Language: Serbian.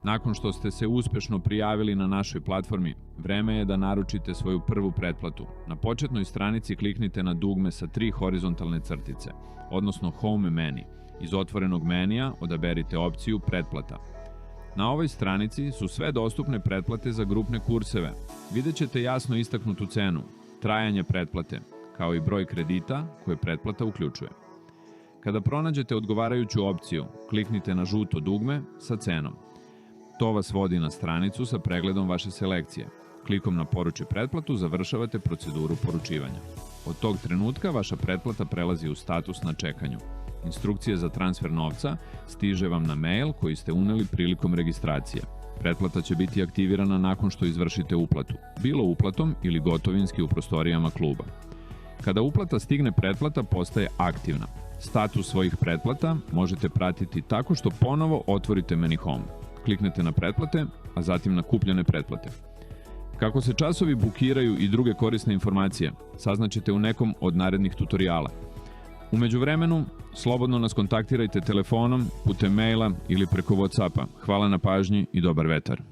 Nakon što ste se uspešno prijavili na našoj platformi, vreme je da naručite svoju prvu pretplatu. Na početnoj stranici kliknite na dugme sa 3 horizontalne crtice, odnosno Home menu. Iz otvorenog menija odaberite opciju Pretplata. Na ovoj stranici su sve dostupne pretplate za grupne kurseve. Vidjet ćete jasno istaknutu cenu, trajanje pretplate, kao i broj kredita koje pretplata uključuje. Kada pronađete odgovarajuću opciju, kliknite na žuto dugme sa cenom. To vas vodi na stranicu sa pregledom vaše selekcije. Klikom na Poruči pretplatu završavate proceduru poručivanja. Od tog trenutka vaša pretplata prelazi u status na čekanju. Instrukcije za transfer novca stiže vam na mail koji ste uneli prilikom registracije. Pretplata će biti aktivirana nakon što izvršite uplatu, bilo uplatom ili gotovinski u prostorijama kluba. Kada uplata stigne, pretplata postaje aktivna. Status svojih pretplata možete pratiti tako što ponovo otvorite menu Home. Kliknete na pretplate, a zatim na kupljene pretplate. Kako se časovi bukiraju i druge korisne informacije, saznaćete u nekom od narednih tutoriala. U međuvremenu, slobodno nas kontaktirajte telefonom, putem maila ili preko WhatsAppa. Hvala na pažnji i dobar vetar.